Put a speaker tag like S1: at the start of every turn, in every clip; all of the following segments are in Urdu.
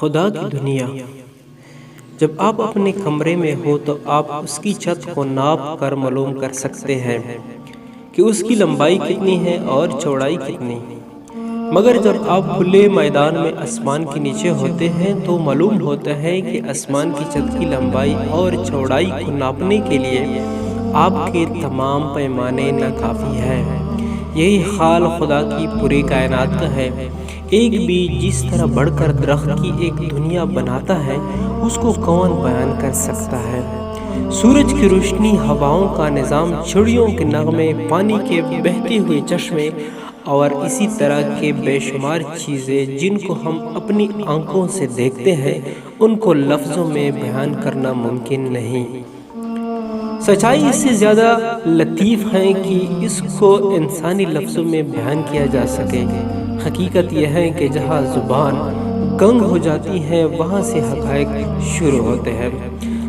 S1: خدا کی دنیا۔ جب آپ اپنے کمرے میں ہو تو آپ اس کی چھت کو ناپ کر معلوم کر سکتے ہیں کہ اس کی لمبائی کتنی ہے اور چوڑائی کتنی۔ مگر جب آپ کھلے میدان میں آسمان کے نیچے ہوتے ہیں تو معلوم ہوتا ہے کہ آسمان کی چھت کی لمبائی اور چوڑائی کو ناپنے کے لیے آپ کے تمام پیمانے ناکافی ہیں۔ یہی حال خدا کی پوری کائنات کا ہے۔ ایک بیج جس طرح بڑھ کر درخت کی ایک دنیا بناتا ہے، اس کو کون بیان کر سکتا ہے؟ سورج کی روشنی، ہواؤں کا نظام، چڑیوں کے نغمے، پانی کے بہتے ہوئے چشمے اور اسی طرح کے بے شمار چیزیں جن کو ہم اپنی آنکھوں سے دیکھتے ہیں، ان کو لفظوں میں بیان کرنا ممکن نہیں۔ سچائی اس سے زیادہ لطیف ہے کہ اس کو انسانی لفظوں میں بیان کیا جا سکے۔ حقیقت یہ ہے کہ جہاں زبان گنگ ہو جاتی ہے وہاں سے حقائق شروع ہوتے ہیں۔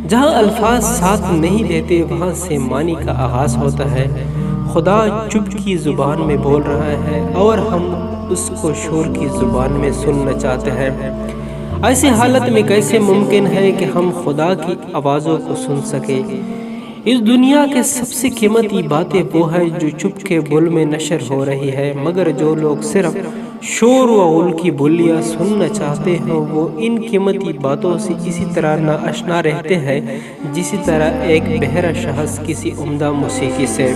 S1: جہاں الفاظ ساتھ نہیں دیتے وہاں سے معنی کا آغاز ہوتا ہے۔ خدا چپ کی زبان میں بول رہا ہے اور ہم اس کو شور کی زبان میں سننا چاہتے ہیں۔ ایسی حالت میں کیسے ممکن ہے کہ ہم خدا کی آوازوں کو سن سکیں؟ اس دنیا کے سب سے قیمتی باتیں وہ ہے جو چپ کے بول میں نشر ہو رہی ہے، مگر جو لوگ صرف شور و غل کی بولیاں سننا چاہتے ہیں وہ ان قیمتی باتوں سے اسی طرح ناآشنا رہتے ہیں جسی طرح ایک بہرا شخص کسی عمدہ موسیقی سے۔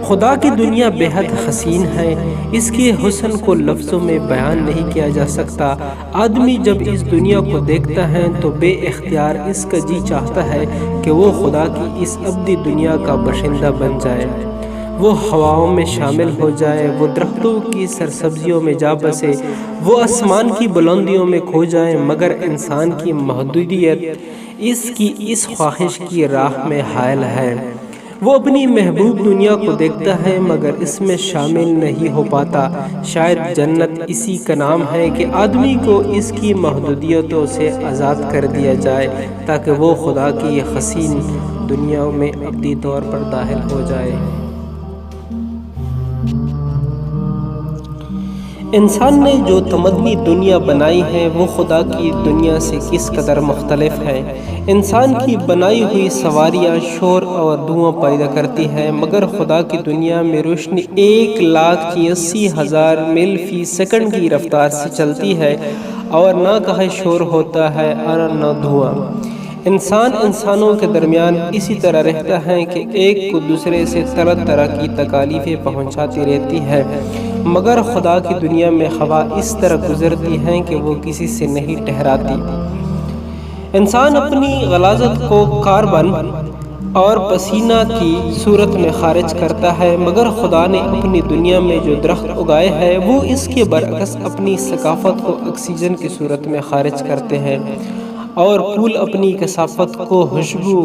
S1: خدا کی دنیا بے حد حسین ہے، اس کے حسن کو لفظوں میں بیان نہیں کیا جا سکتا۔ آدمی جب اس دنیا کو دیکھتا ہے تو بے اختیار اس کا جی چاہتا ہے کہ وہ خدا کی اس ابدی دنیا کا باشندہ بن جائے، وہ ہواؤں میں شامل ہو جائے، وہ درختوں کی سرسبزیوں میں جا بسے، وہ آسمان کی بلندیوں میں کھو جائے، مگر انسان کی محدودیت اس کی اس خواہش کی راہ میں حائل ہے۔ وہ اپنی محبوب دنیا کو دیکھتا ہے مگر اس میں شامل نہیں ہو پاتا۔ شاید جنت اسی کا نام ہے کہ آدمی کو اس کی محدودیتوں سے آزاد کر دیا جائے تاکہ وہ خدا کی یہ حسین دنیا میں ابدی طور پر داخل ہو جائے۔ انسان نے جو تمدنی دنیا بنائی ہے وہ خدا کی دنیا سے کس قدر مختلف ہے۔ انسان کی بنائی ہوئی سواریاں شور اور دھواں پیدا کرتی ہیں، مگر خدا کی دنیا میں روشنی 1,86,000 میل فی سیکنڈ کی رفتار سے چلتی ہے اور نہ کہیں شور ہوتا ہے اور نہ دھواں۔ انسانوں کے درمیان اسی طرح رہتا ہے کہ ایک کو دوسرے سے طرح طرح کی تکالیفیں پہنچاتی رہتی ہے، مگر خدا کی دنیا میں ہوا اس طرح گزرتی ہے کہ وہ کسی سے نہیں ٹھہراتی۔ انسان اپنی غلاظت کو کاربن اور پسینہ کی صورت میں خارج کرتا ہے، مگر خدا نے اپنی دنیا میں جو درخت اگائے ہیں وہ اس کے برعکس اپنی ثقافت کو آکسیجن کی صورت میں خارج کرتے ہیں اور پھول اپنی کثافت کو خوشبو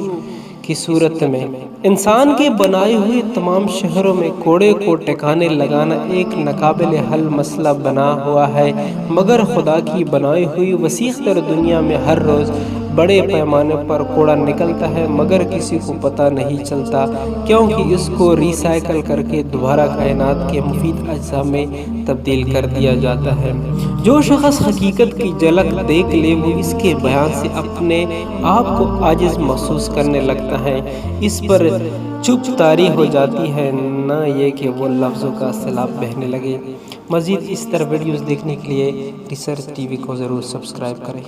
S1: کی صورت میں۔ انسان کے بنائے ہوئے تمام شہروں میں کوڑے کو ٹھکانے لگانا ایک ناقابل حل مسئلہ بنا ہوا ہے، مگر خدا کی بنائی ہوئی وسیع تر دنیا میں ہر روز بڑے پیمانے پر کوڑا نکلتا ہے مگر کسی کو پتہ نہیں چلتا، کیونکہ اس کو ری سائیکل کر کے دوبارہ کائنات کے مفید اجزاء میں تبدیل کر دیا جاتا ہے۔ جو شخص حقیقت کی جھلک دیکھ لے وہ اس کے بیان سے اپنے آپ کو عاجز محسوس کرنے لگتا ہے، اس پر چپ طاری ہو جاتی ہے، نہ یہ کہ وہ لفظوں کا سیلاب بہنے لگے۔ مزید اس طرح ویڈیوز دیکھنے کے لیے ریسرچ ٹی وی کو ضرور سبسکرائب کریں۔